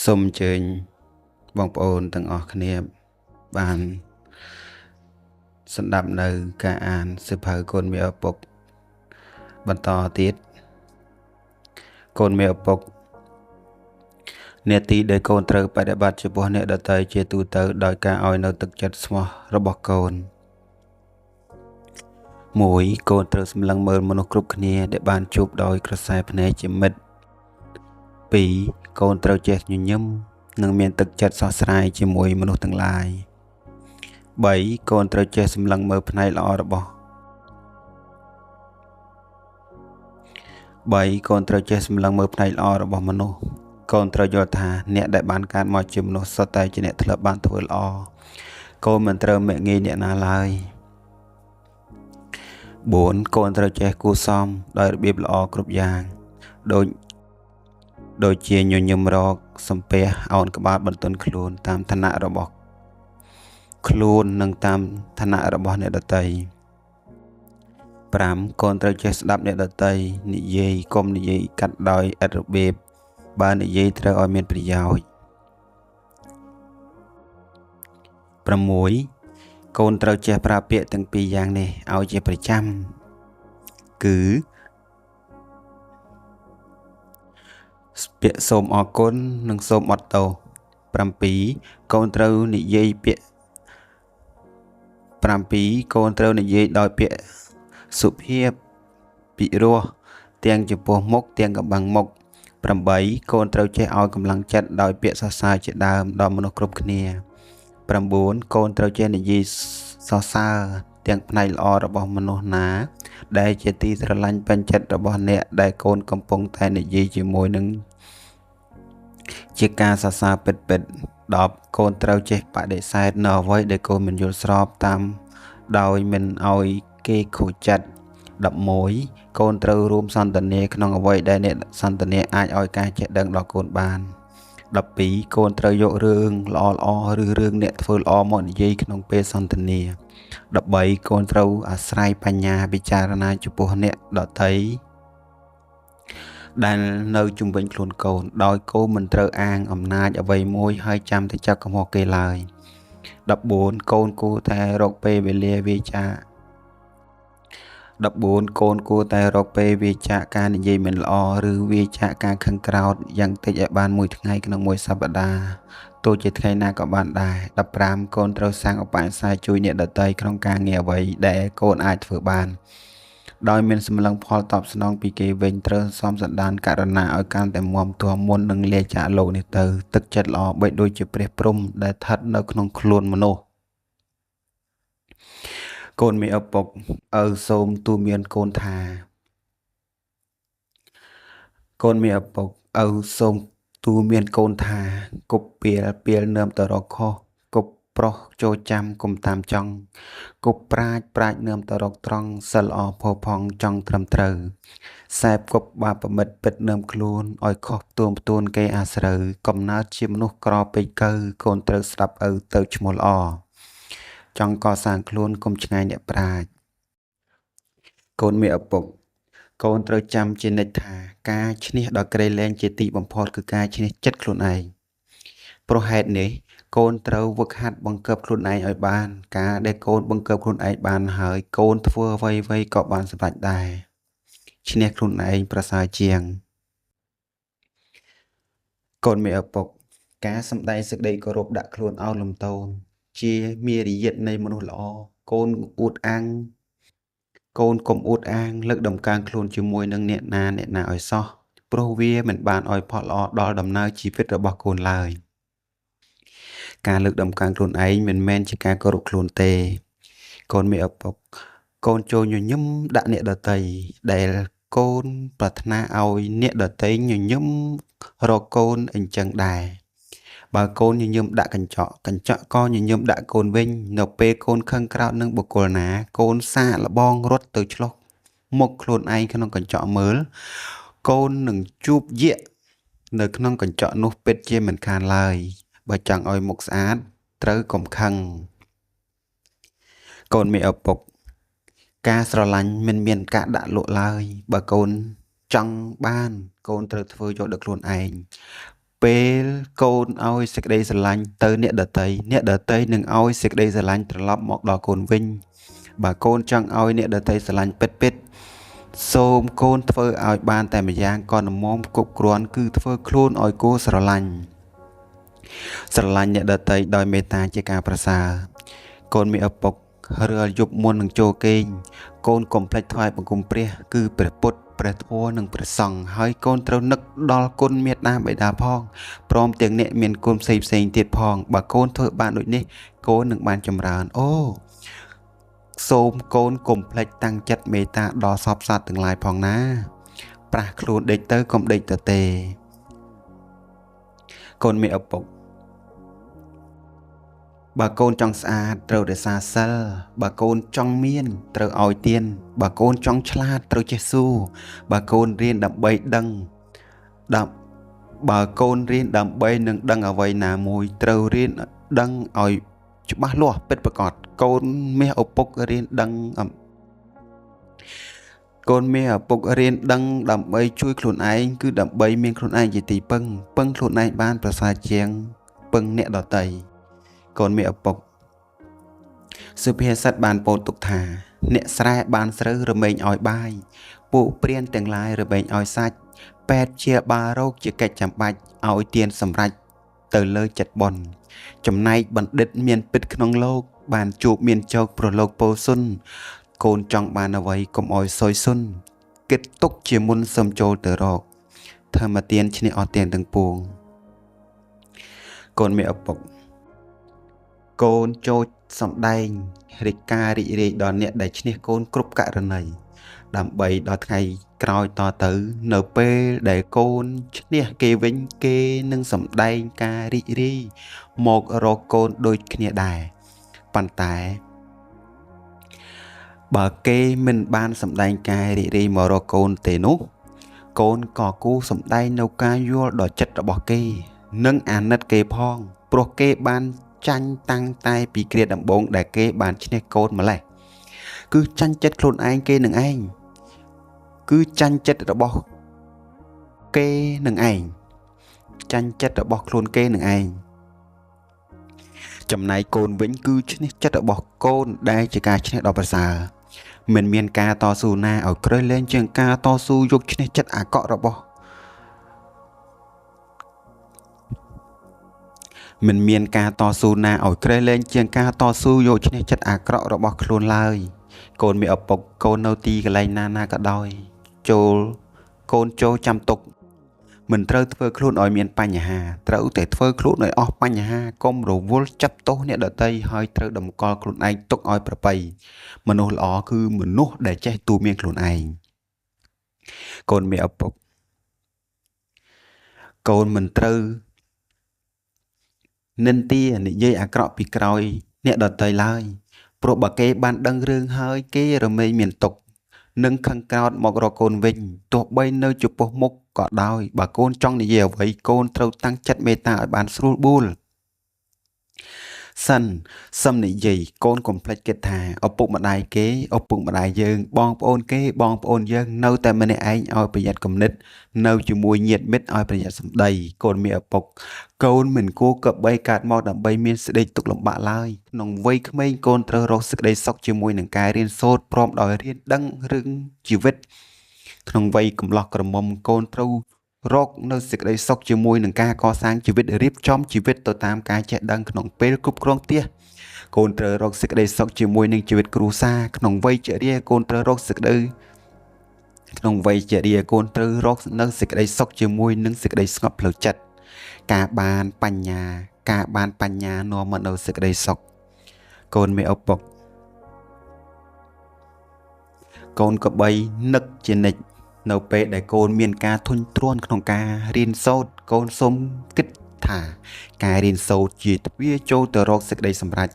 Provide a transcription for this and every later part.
សូមអញ្ជើញបងប្អូនទាំងអស់គ្នាបានស្ដាប់នៅការអានសៀវភៅកូនមេឪពុកបន្តទៀតកូនមេឪពុកនាទីដែលកូនត្រូវបដិបត្តិចំពោះអ្នកដទៃជាទូទៅដោយការឲ្យនៅទឹកចិត្តស្មោះរបស់កូន 1. កូនត្រូវសម្លឹងមើលមនុស្សគ្រប់គ្នាដែលបានជួបដោយក្រសែភ្នែកជាមិត្ត 2. កូនត្រូវចេះញញឹមនិងមានទឹកចិត្តស្រស់ស្រាយជាមួយមនុស្សទាំងឡាយ 3. កូនត្រូវចេះសម្លឹងមើលផ្នែកល្អរបស់ 3. កូនត្រូវចេះសម្លឹងមើលផ្នែកល្អរបស់មនុស្សកូនត្រូវយល់ថាអ្នកដែលបានកើតមកជាមនុស្សសុទ្ធតែជាអ្នកធ្លាប់បានធ្វើល្អកូនមិនត្រូវមាក់ងាយអ្នកណាឡើយ 4. កូនត្រូវចេះគួរសមដោយរបៀបល្អគ្រប់យ៉ាងដូចជាញញឹមរកសំពះអោនក្បាលបន្ទន់ខ្លួនតាមឋានៈរបស់ខ្លួននិងតាមឋានៈរបស់អ្នកដទៃ 5. កូនត្រូវចេះស្ដាប់អ្នកដទៃនិយាយកុំនិយាយកាត់ដោយឥតរបៀបបើនិយាយត្រូវឲ្យមានប្រយោជន៍ 6. កូនត្រូវចេះប្រើពាក្យទាំងពីរយ៉ាងនេះឲ្យជាប្រចាំគឺពាក្យសូមអរគុណនិងសូមអត់ទោស 7. កូនត្រូវនិយាយពាក្យ 7. កូនត្រូវនិយាយដោយពាក្យសុភាពពិរោះទាំងចំពោះមុខទាំងកបាំងមុខ 8. កូនត្រូវចេះឲ្យកម្លាំងចិត្តដោយពាក្យសរសើរជាដើមដល់មនុស្សគ្រប់គ្នា 9. កូនត្រូវចេះនិយាយសរសើរទាំងផ្នែកល្អរបស់មនុស្សណាដែលជាទីស្រឡាញ់ពេញចិត្តរបស់អ្នកដែលកូនកំពុងតែនិយាយជាមួយនឹងជាការសរសើរពិតៗ 10. កូនត្រូវចេះបដិសេធនៅអ្វីដែលកូនមិនយល់ស្របតាមដោយមិនឲ្យគេខូចចិត្ត 11. កូនត្រូវរួមសន្ទនាក្នុងអ្វីដែលអ្នកសន្ទនាអាចឲ្យការចេះដឹងដល់កូនបាន 12. កូនត្រូវយករឿងល្អៗឬរឿងអ្នកធ្វើល្អមកនិយាយក្នុងពេលសន្ទនា 13. កូនត្រូវអាស្រ័យបញ្ញាពិចារណាចំពោះអ្នកដទៃដែលនៅជុំវិញខ្លួនកូនដោយកូនមិនត្រូវអាងអំណាចអ្វីមួយហើយចាំតែចាប់កំហុសគេឡើយ 14. កូនគួរតែរកពេលវេលាវាចាការនិយាយមិនល្អឬវាចាការខឹងក្រោធយ៉ាងតិចឲ្យបានមួយថ្ងៃក្នុងមួយសប្តាហ៍ទោះជាថ្ងៃណាក៏បានដែរ 15 កូនត្រូវសាងឧបនិស្ស័យជួយអ្នកដទៃក្នុងការងារអ្វីដែលកូនអាចធ្វើបានដោយមានសម្លឹងផលតបស្នងពីគេវិញត្រូវសមសន្តានករណាឲ្យកាន់តែមាំទាំមុននឹងលាចាកលោកនេះទៅទឹកចិត្តល្អបីដូចជាព្រះព្រំដែលស្ថិតនៅក្នុងខ្លួនមនុស្សកូនមេឪពុកឪសូមទូមានកូនថាកូនមេឪពុកឪសូមទូមានកូនថាគប់ពេលនឹមទៅរកខុសគប់ប្រុសចូលចាំគុំតាមចង់គប់ប្រាជ្ញនឹមទៅរកត្រង់សិលល្អផោផង់ចង់ត្រឹមត្រូវសែបគប់បាបប្រមិតពិតនឹមខ្លួនឲ្យខុសផ្ទួនគេអាស្រូវកំណើតជាមនុស្សក្រពេកកើកូនត្រូវស្ដាប់ឪទៅឈ្មោះល្អចង់កសាងខ្លួនកុំឆ្ងាយអ្នកប្រាជ្ញកូនមេឪពុកកូនត្រូវចាំជានិច្ចថាការឈ្នះដ៏ក្រៃលែងជាទីបំផុតគឺការឈ្នះចិត្តខ្លួនឯងព្រោះហេតុនេះកូនត្រូវវឹកហាត់បង្កើបខ្លួនឯងឲ្យបានការដែលកូនបង្កើបខ្លួនឯងបានហើយកូនធ្វើអ្វីក៏បានសម្រេចដែរឈ្នះខ្លួនឯងប្រសើរជាងកូនមេឪពុកការសម្ដែងសេចក្តីគោរពដាក់ខ្លួនឲ្យលំទោនជាមារយាទនៃមនុស្សល្អកូនកុំអួតអាងលើកដំកើងខ្លួនជាមួយនឹងអ្នកណាឲ្យសោះព្រោះវាមិនបានឲ្យផលល្អដល់ដំណើរជីវិតរបស់កូនឡើយការលើកដំកើងខ្លួនឯងមិនមែនជាការគោរពខ្លួនទេកូនមេឪពុកកូនចូលញញឹមដាក់អ្នកដទៃដែលកូនប្រាថ្នាឲ្យអ្នកដទៃញញឹមរកកូនអញ្ចឹងដែរបើកូនញញឹមដាក់កញ្ចក់ក៏ញញឹមដាក់កូនវិញនៅពេលកូនខឹងក្រោធនឹងបុគ្គលណាកូនសាកល្បងរត់ទៅឆ្លោះមុខខ្លួនឯងក្នុងកញ្ចក់មើលកូននឹងជួបយក្សនៅក្នុងកញ្ចក់នោះពិតជាមិនខានឡើយបើចង់ឲ្យមុខស្អាតត្រូវកុំខឹងកូនមេឪពុកការស្រឡាញ់មិនមានការដាក់លក់ឡើយបើកូនចង់បានកូនត្រូវធ្វើយកដល់ខ្លួនឯង ពេលកូនឲ្យសេចក្តីស្រឡាញ់ទៅអ្នកដតីនឹងឲ្យសេចក្តីស្រឡាញ់ត្រឡប់មកដល់កូនវិញបើកូនចង់ឲ្យអ្នកដតីស្រឡាញ់ពិតសូមកូនធ្វើឲ្យបានតែម្យ៉ាងក៏ល្មមគ្រប់គ្រាន់គឺធ្វើខ្លួនឲ្យគួរស្រឡាញ់អ្នកដតីដោយមេត្តាជាការប្រសើរកូនមានឪពុករាល់យប់មុននឹងចូលគេងកូនកុំភ្លេចថ្វាយបង្គំព្រះគឺព្រះពុទ្ធព្រះធម៌និងព្រះសង្ឃហើយកូនត្រូវនឹកដល់គុណមេត្តាបិតាផងព្រមទាំងអ្នកមានគុណផ្សេងទៀតផងបើកូនធ្វើបានដូចនេះកូននឹងបានចម្រើនអូសូមកូនកុំភ្លេចតាំងចិត្តមេត្តាដល់សពសត្វទាំងឡាយផងណាប្រាស់ខ្លួនដេកទៅកុំដេកទៅទេកូនមានឪពុកបើកូនចង់ស្អាតត្រូវរក្សាសិលបើកូនចង់មានត្រូវឲ្យទានបើកូនចង់ឆ្លាតត្រូវចេះស៊ូបើកូនរៀនដើម្បីបើកូនរៀនដើម្បីនឹងដឹងអ្វីណាមួយត្រូវរៀនដឹងឲ្យច្បាស់លាស់ពិតប្រាកដកូនមាសឪពុករៀនដឹងដើម្បីជួយខ្លួនឯងគឺដើម្បីមានខ្លួនឯងជាទីពឹងខ្លួនឯងបានប្រសើរជាងពឹងអ្នកដទៃកូនមានឪពុកសុភាសិតបានពោលទុកថាអ្នកស្រែបានស្រូវរមែងឲ្យបាយពួកព្រានទាំងឡាយរមែងឲ្យសាច់ពេទ្យជាបាលរោគជាកិច្ចចាំបាច់ឲ្យទានសម្រេចទៅលើចិត្តបុណ្យចំណែកបណ្ឌិតមានពិតក្នុងលោកបានជួបមានជោគប្រលោកពោសុនកូនចង់បានអ្វីកុំឲ្យសោយសុនគិតទុកជាមុនសឹមចូលទៅរកធម្មទានឈ្នះអស់ទានទាំងពួងកូនមានឪពុកកូនចូលសម្ដែងរិទ្ធការរីករាយដល់អ្នកដែលឈ្នះកូនគ្រប់ករណីដើម្បីដល់ថ្ងៃក្រោយតទៅនៅពេលដែលកូនឈ្នះគេវិញគេនឹងសម្ដែងការរីករាយមករកកូនដូចគ្នាដែរប៉ុន្តែបើគេមិនបានសម្ដែងការរីករាយមករកកូនទេនោះកូនក៏គូសម្ដែងនៅការយល់ដល់ចិត្តរបស់គេនិងអាណិតគេផងព្រោះគេបានចាញ់តាំងតែពីគ្រាដំបូងដែលគេបានឈ្នះកូនម្លេះគឺចាញ់ចិត្តខ្លួនឯងគេនឹងឯងគឺចាញ់ចិត្តរបស់គេនឹងឯងចាញ់ចិត្តរបស់ខ្លួនគេនឹងឯងចំណែកកូនវិញគឺឈ្នះចិត្តរបស់កូនដែលជាការឈ្នះដ៏ប្រសើរមិនមានការតស៊ូណាឲ្យក្រេះលែងជាងការតស៊ូយកឈ្នះចិត្តអាក្រក់របស់មិនមានការតស៊ូណាឲ្យក្រេះលែងជាងការតស៊ូយកឈ្នះចិត្តអាក្រក់របស់ខ្លួនឡើយកូនមានឪពុកកូននៅទីកន្លែងណាក៏ដោយកូនចូលចាំទុកមិនត្រូវធ្វើខ្លួនឲ្យមានបញ្ហាត្រូវតែធ្វើខ្លួនឲ្យអស់បញ្ហាកុំរវល់ចាប់ទោសអ្នកដទៃហើយត្រូវតម្កល់ខ្លួនឯងទុកឲ្យប្រពៃមនុស្សល្អគឺមនុស្សដែលចេះទូមានខ្លួនឯងកូនមានឪពុកកូនមិនត្រូវនិន្ទានិយាយអាក្រក់ពីក្រោយអ្នកដទៃឡើយព្រោះបើគេបានដឹងរឿងហើយគេរមែងមានទុកនឹងខឹងក្រោធមករកកូនវិញទោះបីនៅចំពោះមុខក៏ដោយបើកូនចង់និយាយអ្វីកូនត្រូវតាំងចិត្តមេត្តាឲ្យបានស្រួលបួលសឹមនិយាយកូនកុំភ្លេចគិតថាឪពុកម្ដាយគេឪពុកម្ដាយយើងបងប្អូនគេបងប្អូនយើងនៅតែម្នាក់ឯងឲ្យប្រយ័ត្នគំនិតនៅជាមួយញាតិមិត្តឲ្យប្រយ័ត្នសម្ដីកូនមានឪពុកកូនមិនគួរកបីកើតមកដើម្បីមានសេចក្តីទុក្ខលំបាកឡើយក្នុងវ័យក្មេងកូនត្រូវរកសេចក្តីសុខជាមួយនឹងការរៀនសូត្រព្រមដោយរៀនដឹងរឿងជីវិតក្នុងវ័យកំឡោះក្រមុំកូនត្រូវរកនៅសេចក្តីសុខជាមួយនឹងការកសាងជីវិតរៀបចំជីវិតទៅតាមការចេះដឹងក្នុងពេលគ្រប់គ្រងផ្ទះកូនត្រូវរកសេចក្តីសុខជាមួយនឹងជីវិតគ្រួសារក្នុងវ័យជរាកូនត្រូវរកសេចក្តីនៅសេចក្តីសុខជាមួយនឹងសេចក្តីស្ងប់ផ្លូវចិត្តការបានបញ្ញានាំមកនៅសេចក្តីសុខកូនមានឪពុកកូនក៏បីនឹកជានិច្ចនៅពេលដែលកូនមានការធុញទ្រាន់ក្នុងការរៀនសូត្រកូនសូមគិតថាការរៀនសូត្រជាទ្វារចូលទៅរកសេចក្តីសម្រេច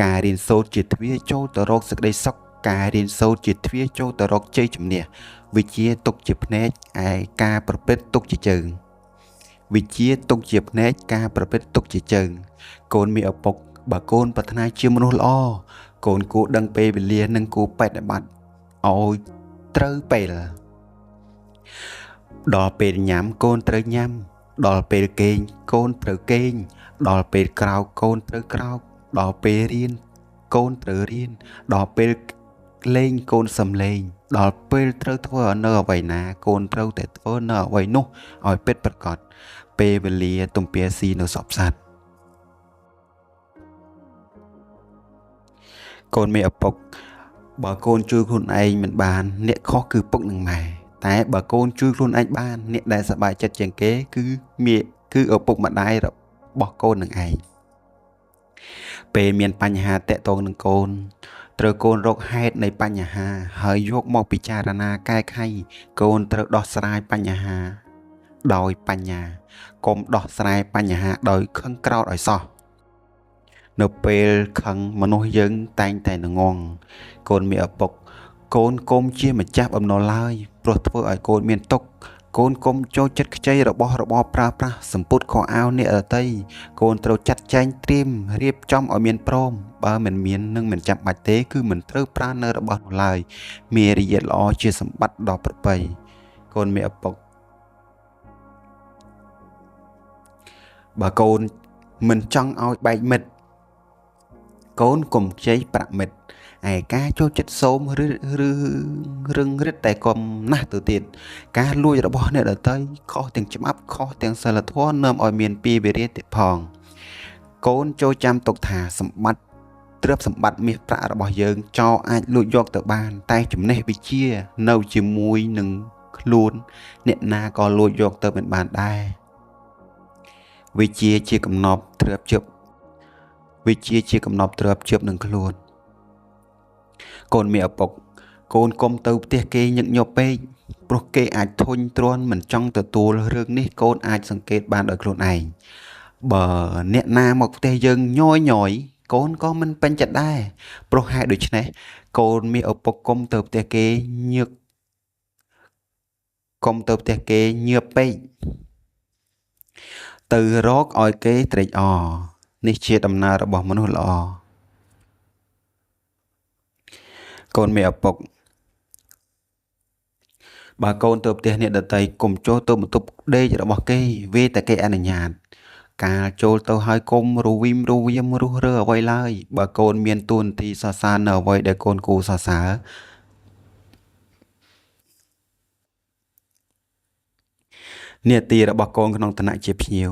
ការរៀនសូត្រជាទ្វារចូលទៅរកសេចក្តីសុខការរៀនសូត្រជាទ្វារចូលទៅរកជ័យជំនះវិជ្ជាទុកជាភ្នែកឯការប្រព្រឹត្តទុកជាជើងវិជ្ជាទុកជាភ្នែកការប្រព្រឹត្តទុកជាជើងកូនមានឪពុកបើកូនប្រាថ្នាជាមនុស្សល្អកូនគួរដឹងពេលវេលានិងគួរបដិបត្តិឲ្យត្រូវពេលដល់ពេលញ៉ាំកូនត្រូវញ៉ាំ ដល់ពេលគេងកូនត្រូវគេងដល់ពេលក្រោកកូនត្រូវក្រោកដល់ពេលរៀនកូនត្រូវរៀនដល់ពេលលេងកូនសឹមលេងដល់ពេលត្រូវធ្វើនៅអ្វីណាកូនត្រូវតែធ្វើនៅអ្វីនោះឲ្យពិតប្រាកដពេលវេលាទំពាស៊ីនៅសពសត្វកូនមេឪពុកបើកូនជួយខ្លួនឯងមិនបានអ្នកខុសគឺពុកនិងម៉ែតែបើកូនជួយខ្លួនឯងបានអ្នកដែលសប្បាយចិត្តជាងគេគឺឪពុកម្ដាយរបស់កូននឹងឯងពេលមានបញ្ហាតាក់ទងនឹងកូនត្រូវកូនរកហេតុនៃបញ្ហាហើយយកមកពិចារណាកែខៃកូនត្រូវដោះស្រាយបញ្ហាដោយបញ្ញាកុំដោះស្រាយបញ្ហាដោយខឹងក្រោធឲ្យសោះនៅពេលខឹងមនុស្សយើងតែងតែងងកូនមានឪពុកកូនគុំជាម្ចាស់បំណុលឡើយព្រោះធ្វើឲ្យកូនមានទុក្ខកូនគុំចូលចិត្តខ្ចីរបស់របរប្រើប្រាស់សម្ពុតខោអាវអ្នកដទៃកូនត្រូវចាត់ចែងត្រៀមរៀបចំឲ្យមានព្រមបើមិនមាននឹងមិនចាំបាច់ទេគឺមិនត្រូវប្រើនៅរបស់នោះឡើយមារយាទល្អជាសម្បត្តិដ៏ប្រពៃកូនមានឪពុកបើកូនមិនចង់ឲ្យបែកមិត្តកូនកុំខ្ចីប្រាក់មិត្តឯការចូលចិត្តសូមឬរឹងរិតតែកុំណាស់ទៅទៀតការលួចរបស់អ្នកដទៃខុសទាំងច្បាប់ខុសទាំងសីលធម៌នាំឲ្យមានពីវិរិយទៀតផងកូនចូលចាំទុកថាសម្បត្តិទ្រព្យសម្បត្តិមាសប្រាក់របស់យើងចោលអាចលួចយកទៅបានតែចំណេះវិជ្ជានៅជាមួយនឹងខ្លួនអ្នកណាក៏លួចយកទៅមិនបានដែរវិជ្ជាជាកំណប់ទ្រព្យជប់នឹងខ្លួនកូនមានឪពុកកូនកុំទៅផ្ទះគេញឹកញាប់ពេកព្រោះគេអាចធុញទ្រាន់មិនចង់ទទួលរឿងនេះកូនអាចសង្កេតបានដោយខ្លួនឯងបើអ្នកណាមកផ្ទះយើងញយ កូនក៏មិនពេញចិត្តដែរព្រោះហេតុដូច្នេះកូនមានឪពុកកុំទៅផ្ទះគេញើបពេកទៅរកឲ្យគេត្រេកអរនេះជាដំណើររបស់មនុស្សល្អកូនមេឪពុកបើកូនទៅផ្ទះអ្នកដទៃកុំចូលទៅបន្ទប់ដេករបស់គេវាតែគេអនុញ្ញាតការចូលទៅហើយកុំរវីមរុះរើអ្វីឡើយបើកូនមានទួនាទីសរសើរនៅអ្វីដែលកូនគួរសរសើរនាទីរបស់កូនក្នុងឋានៈជាភ្ញៀវ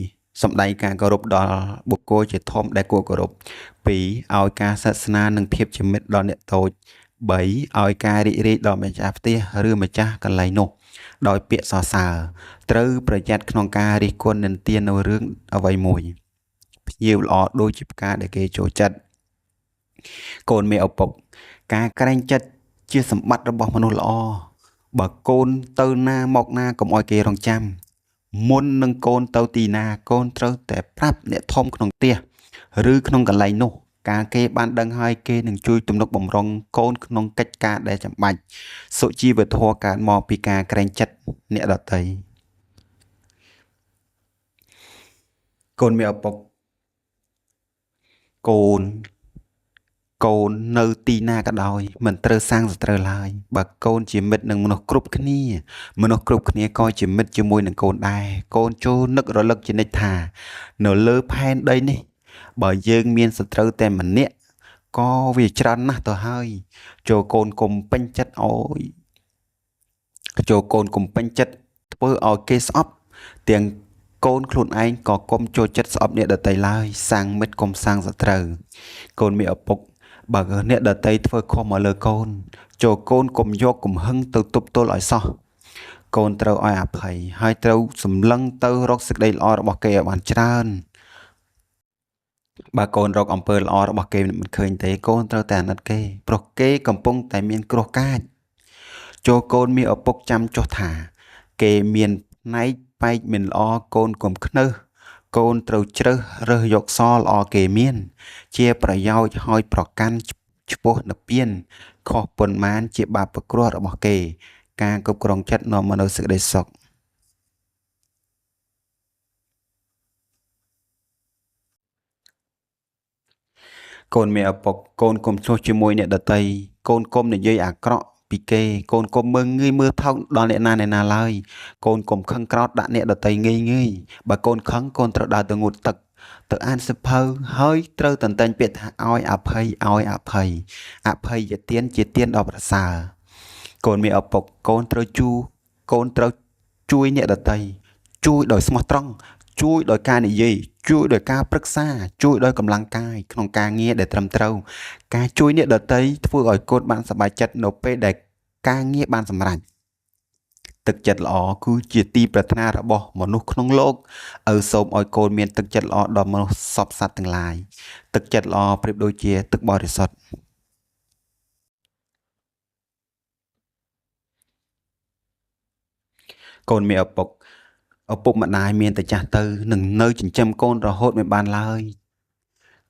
1សម្ដែងការគោរពដល់បុគ្គលជាធំដែលគួរគោរព2ឲ្យការសាសនានិងភាពជាមិត្តដល់អ្នកតូច3ឲ្យការរីករាយដល់ម្ចាស់ផ្ទះឬម្ចាស់កន្លែងនោះដោយពាក្យសរសើរត្រូវប្រយ័ត្នក្នុងការរិះគន់និន្ទាននៅរឿងអ្វីមួយភ្ញៀវល្អដូចជាផ្កាដែលគេចូលចិត្តកូនមេឪពុកការក្រែងចិត្តជាសម្បត្តិរបស់មនុស្សល្អបើកូនទៅណាមកណាកុំឲ្យគេរងចាំមុននឹងកូនទៅទីណាកូនត្រូវតែប្រាប់អ្នកធំក្នុងផ្ទះឬក្នុងកន្លែងនោះការគេបានដឹងហើយគេនឹងជួយទំនុកបម្រុងកូនក្នុងកិច្ចការដែលចាំបាច់សុជីវធម៌កើតមកពីការក្រែងចិត្តអ្នកដទៃកូនមានឪពុកកូននៅទីណាក៏ដោយមិនត្រូវសាងសត្រូវឡើយបើកូនជាមិត្តនឹងមនុស្សគ្រប់គ្នាក៏ជាមិត្តជាមួយនឹងកូនដែរកូនចូលនឹករលឹកជានិច្ចថានៅលើផែនដីនេះបើយើងមានសត្រូវតែម្នាក់ក៏វាច្រើនណាស់ទៅហើយចូលកូនកុំពេញចិត្តធ្វើឲ្យគេស្អប់ទាំងកូនខ្លួនឯងក៏កុំចូលចិត្តស្អប់អ្នកដទៃឡើយសាងមិត្តកុំសាងសត្រូវកូនមានឪពុកបើអ្នកដទៃធ្វើខុសមកលើកូនចូលកូនកុំយកកំហឹងទៅទប់ទល់ឲ្យសោះកូនត្រូវឲ្យអភ័យហើយត្រូវសម្លឹងទៅរកសេចក្តីល្អរបស់គេឲ្យបានច្រើនបើកូនរកអំពើល្អរបស់គេមិនឃើញទេកូនត្រូវតែអាណិតគេព្រោះគេកំពុងតែមានគ្រោះកាចចូលកូនមានឪពុកចាំចុះថាគេមានផ្នែកបែកមិនល្អកូនកុំខ្នើសកូនត្រូវជ្រើសរើសយកសល្អគេមានជាប្រយោជន៍ឲ្យប្រកាន់ឆ្ពោះនិព្វានខុសប៉ុន្មានជាបាបគ្រោះរបស់គេការគ្រប់គ្រងចិត្តនាំមកនូវសេចក្តីសុខកូនមានឪពុកកូនកុំឆ្លោះជាមួយអ្នកដទៃកូនកុំនិយាយអាក្រក់ ពីគេកូនកុំមើងងាយមើលថោកដល់អ្នកណាឡើយកូនកុំខឹងក្រោធដាក់អ្នកដតីងាយបើកូនខឹងកូនត្រូវដើរទៅងូតទឹកទៅអានសៀវភៅហើយត្រូវតន្តែងពាក្យថាឲ្យអភ័យអភ័យជាទានដ៏ប្រសើរកូនមានឪពុកកូនត្រូវជួយអ្នកដតីជួយដោយស្មោះត្រង់ជួយដោយការនិយាយជួយដោយការប្រឹក្សាជួយដោយកម្លាំងកាយក្នុងការងារដែលត្រឹមត្រូវការជួយអ្នកដតីធ្វើឲ្យកូនបានសប្បាយចិត្តនៅពេលដែលការងារបានសម្រេចទឹកចិត្តល្អគឺជាទីប្រាថ្នារបស់មនុស្សក្នុងโลกឪសូមឲ្យកូនមានទឹកចិត្តល្អដល់មនុស្សសពសត្វទាំងឡាយទឹកចិត្តល្អប្រៀបដូចជាទឹកបរិសុទ្ធកូនមានឪពុកម្ដាយមានតែចាស់ទៅនឹងនៅចិញ្ចឹមកូនរហូតមិនបានឡើយ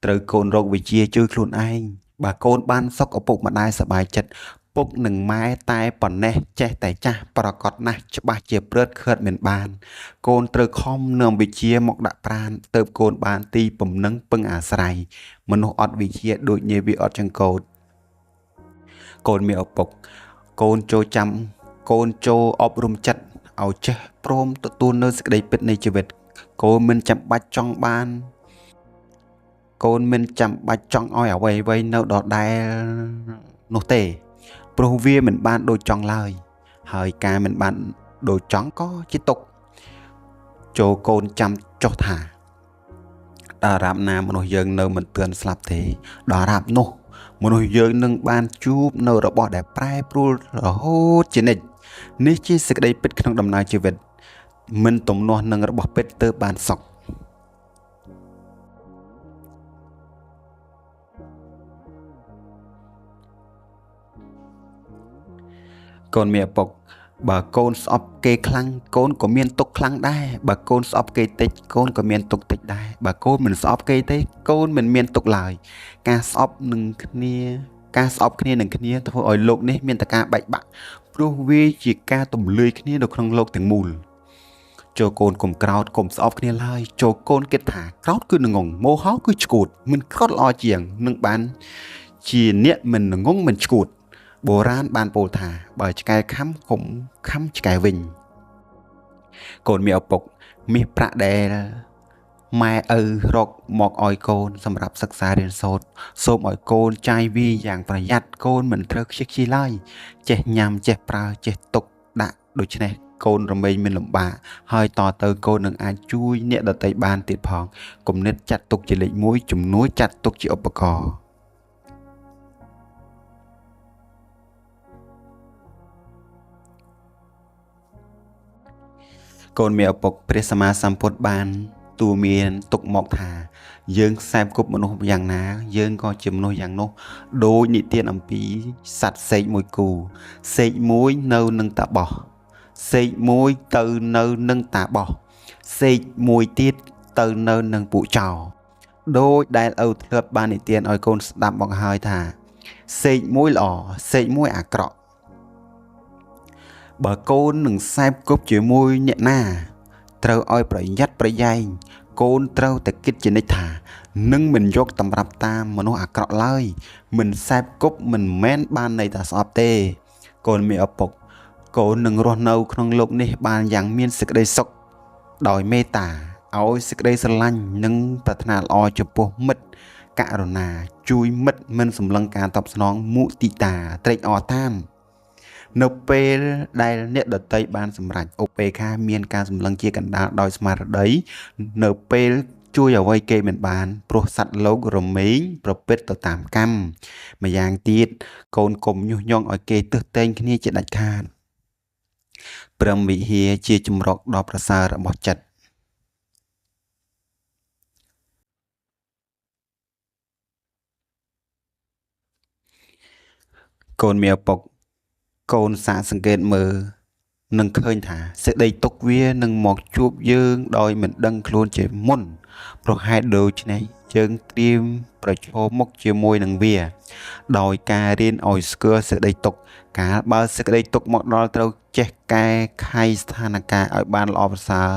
ត្រូវកូនរកវិជ្ជាជួយខ្លួនឯងបើកូនបានសុខឪពុកម្ដាយសប្បាយចិត្តពុកនិងម៉ែតែប៉ុណ្ណេះចេះតែចាស់ប្រកបណាស់ច្បាស់ជាព្រឹត្តខឿតមិនបានកូនត្រូវខំនាំវិជ្ជាមកដាក់ប្រាណទៅកូនបានទីពំនឹងពឹងអាស្រ័យមនុស្សអត់វិជ្ជាដូចនាវាអត់ចង្កូតកូនមានឪពុកកូនចូលអប់រំចិត្តឲ្យចេះព្រមទទួលនៅសេចក្តីពិតនៃជីវិតកូនមិនចាំបាច់ចង់ឲ្យអ្វីនៅដដែលនោះទេព្រោះវាមិនបានដូចចង់ឡើយហើយការមិនបានដូចចង់ក៏ជាទុក្ខចូលកូនចាំចុះថាតារាបណាមនុស្សយើងនៅមិនទាន់ស្លាប់ទេដល់រាបនោះមនុស្សយើងនឹងបានជួបនៅរបស់ដែលប្រែប្រួលរហូតជានិច្ចនេះជាសេចក្តីពិតក្នុងដំណើរជីវិតមិនទំនាស់នឹងរបស់ពិតទើបបានសុខកូនមានឪពុកបើកូនស្អប់គេខ្លាំងកូនក៏មានទុក្ខខ្លាំងដែរបើកូនស្អប់គេតិចកូនក៏មានទុក្ខតិចដែរបើកូនមិនស្អប់គេទេកូនមិនមានទុក្ខឡើយការស្អប់គ្នានឹងគ្នាធ្វើឲ្យលោកនេះមានតែការបែកបាក់ព្រោះវាជាការទម្លាយគ្នានៅក្នុងលោកទាំងមូលចូលកូនកុំក្រោធកុំស្អប់គ្នាឡើយចូលកូនគិតថាក្រោធគឺងងមោហោគឺឈួតមិនក្រោធល្អជាងនឹងបានជាអ្នកមិនងងមិនឈួតបុរាណបានពោលថាបើឆ្កែខំកុំខំឆ្កែវិញកូនមានឪពុកមាសប្រាក់ដែលម៉ែឪរកមកឲ្យកូនសម្រាប់សិក្សារៀនសូត្រសូមឲ្យកូនចាយវាយ៉ាងប្រយ័ត្នកូនមិនត្រូវខ្ជិះខ្ជាយឡើយចេះញ៉ាំចេះប្រើចេះទុកដាក់ដូច្នេះកូនរមែងមានលំបាកហើយតទៅកូននឹងអាចជួយអ្នកដទៃបានទៀតផងគំនិតចាត់ទុកជាលេខ1ជំនួយចាត់ទុកជាឧបករណ៍កូនមានឪពុកព្រះសម្មាសម្ពុទ្ធបានទូមានទុកមកថាយើងខ្សែបគប់មនុស្សយ៉ាងណាយើងក៏ជាមនុស្សយ៉ាងនោះដោយនិទានអំពីសត្វសេកមួយគូសេកមួយនៅនឹងតាបោះសេកមួយទៅនៅនឹងតាបោះសេកមួយទៀតទៅនៅនឹងពួកចោរដោយដែលឪធ្លាប់បាននិទានឲ្យកូនស្ដាប់មកហើយថាសេកមួយល្អសេកមួយអាក្រក់បើកូននឹងខ្សែបគប់ជាមួយអ្នកណាត្រូវឲ្យប្រយ័ត្នប្រយែងកូនត្រូវតែគិតជានិច្ចថានឹងមិនយកតម្រាប់តាមមនុស្សអាក្រក់ឡើយមិនខ្សែបគប់មិនមែនបានន័យថាស្អប់ទេកូនមានឪពុកកូននឹងរស់នៅក្នុងโลกនេះបានយ៉ាងមានសេចក្តីសុខដោយមេត្តាឲ្យសេចក្តីស្រឡាញ់និងប្រាថ្នាល្អចំពោះមិត្តករុណាជួយមិត្តមិនសម្លឹងការតបស្នងមុទិតាត្រេកអរតាមនៅពេលដែលអ្នកដតីបានសម្រេចឧបេក្ខាមានការសម្លឹងជាកណ្ដាលដោយស្មារតីនៅពេលជួយអ្វីគេមិនបានព្រោះសត្វលោករមែងប្រព្រឹត្តទៅតាមកម្មម្យ៉ាងទៀតកូនកុំញុះញង់ឲ្យគេទើសតែងគ្នាជាដាច់ខាតព្រមវិហារជាជំរកដ៏ប្រសើររបស់ចិត្តកូនមានឪពុកកូនសាកសង្កេតមើលនឹងឃើញថាសេចក្តីទុក្ខវានឹងមកជួបយើងដោយមិនដឹងខ្លួនជាមុនព្រោះហេតុដូច្នេះយើងត្រៀមប្រឈមមុខជាមួយនឹងវាដោយការរៀនឲ្យស្គាល់សេចក្តីទុក្ខកាលបើសេចក្តីទុក្ខមកដល់ត្រូវចេះកែខៃស្ថានភាពឲ្យបានល្អប្រសើរ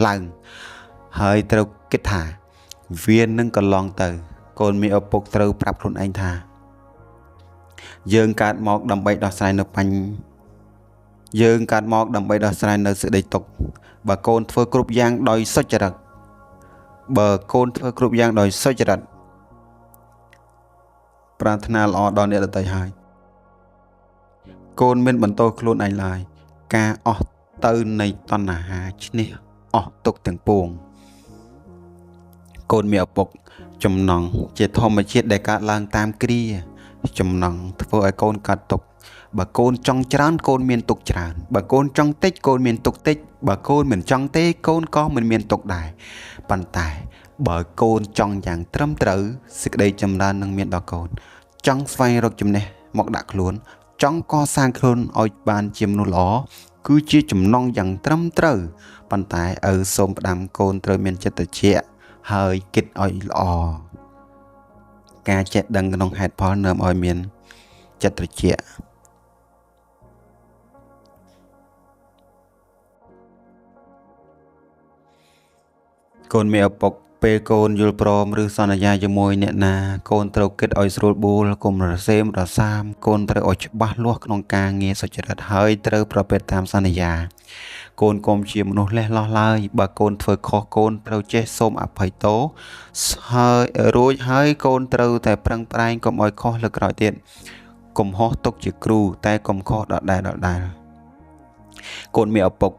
ឡើងហើយត្រូវគិតថាវានឹងកន្លងទៅកូនមានឪពុកត្រូវប្រាប់ខ្លួនឯងថា យើងកើតមកដើម្បីដោះស្រាយនៅបញ្ហាយើងកើតមកដើម្បីដោះស្រាយនៅសេចក្តីទុក្ខបើកូនធ្វើគ្រប់យ៉ាងដោយសុចរិតប្រាថ្នាល្អដល់អ្នកដទៃហើយកូនមិនបន្តខ្លួនឯងឡើយការអស់ទៅនៃតណ្ហាឈ្នះអស់ទុក្ខទាំងពួងកូនមានឪពុកចំណងជាធម្មជាតិដែលកើតឡើងតាមគ្រាចំណងធ្វើឲ្យកូនកើតទុក្ខបើកូនចង់ច្រើនកូនមានទុក្ខច្រើនបើកូនចង់តិចកូនមានទុក្ខតិចបើកូនមិនចង់ទេកូនក៏មិនមានទុក្ខដែរប៉ុន្តែបើកូនចង់យ៉ាងត្រឹមត្រូវសេចក្តីចម្រើននឹងមានដល់កូនចង់ស្វែងរកចំណេះមកដាក់ខ្លួនចង់កសាងខ្លួនឲ្យបានជាមនុស្សល្អគឺជាចំណងយ៉ាងត្រឹមត្រូវប៉ុន្តែឪសូមផ្ដាំកូនត្រូវមានចិត្តត្រជាក់ហើយគិតឲ្យល្អការចេះដឹងក្នុងហេតុផលនាំឲ្យមានចិត្តត្រជាក់កូនមានឪពុកពេលកូនយល់ព្រមឬសន្យាជាមួយអ្នកណាកូនត្រូវគិតឲ្យស្រួលបួលកុំរសេមរសាមកូនត្រូវឲ្យច្បាស់លាស់ក្នុងការងារសុចរិតហើយត្រូវប្រព្រឹត្តតាមសន្យាកូនកុំជាមនុស្សលេះលោះឡើយបើកូនធ្វើខុសកូនត្រូវចេះសូមអភ័យទោសហើយរួចហើយកូនត្រូវតែប្រឹងប្រែងកុំឲ្យខុសលើកក្រោយទៀតកុំហោះទុកជាគ្រូតែកុំខុសដដែលកូនមានឪពុក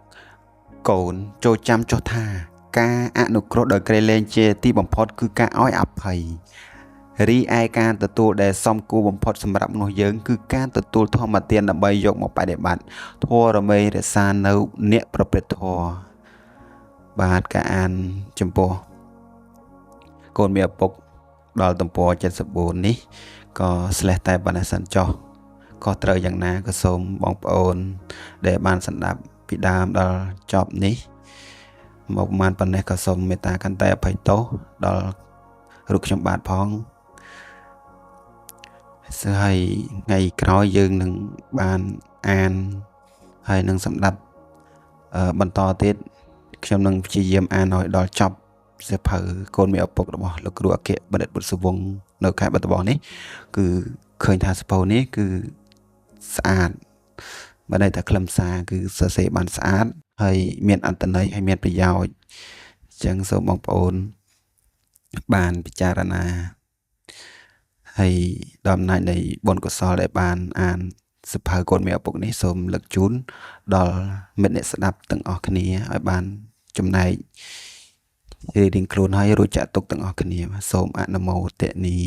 កូនចូលចាំចុះថាការអនុគ្រោះដោយក្រៃលែងជាទីបំផុតគឺការឲ្យអភ័យរីឯការទទួលដែលសមគួរបំផុតសម្រាប់មនុស្សយើងគឺការទទួលធម្មទានដើម្បីយកមកបដិបត្តិធម៌រមែងរក្សានៅអ្នកប្រព្រឹត្តធម៌បាទការអានចំពោះកូនមានឪពុកដល់ទំព័រ74នេះក៏ស្លេះតែប៉ុណ្ណេះសិនចុះក៏ត្រូវយ៉ាងណាក៏សូមបងប្អូនដែលបានស្ដាប់ពីដើមដល់ចប់នេះមកប្រហែលប៉ុណ្ណេះក៏សូមមេត្តាខន្តីអភ័យទោសដល់រូបខ្ញុំបាទផងហើយថ្ងៃក្រោយយើងនឹងបានអានហើយនឹងសម្ដាប់បន្តទៀតខ្ញុំនឹងព្យាយាមអានឲ្យដល់ចប់សៀវភៅកូនមានឪពុករបស់លោកគ្រូអគ្គបណ្ឌិតបុត្រសុវង្សនៅខេត្តបាត់ដំបងនេះគឺឃើញថាសៀវភៅនេះគឺស្អាតបើន័យថាខ្លឹមសារគឺសរសេរបានស្អាតហើយមានអត្ថន័យហើយមានប្រយោជន៍អញ្ចឹងសូមបងប្អូនបានពិចារណាហើយដោយអំណាចនៃបុណ្យកុសលដែលបានអានសៀវភៅកូនមានឪពុកនេះសូមលើកជូនដល់មិត្តអ្នកស្ដាប់ទាំងអស់គ្នាឲ្យបានចំណែករៀងខ្លួនហើយរួចចាក់ទុកទាំងអស់គ្នាសូមអនុមោទនា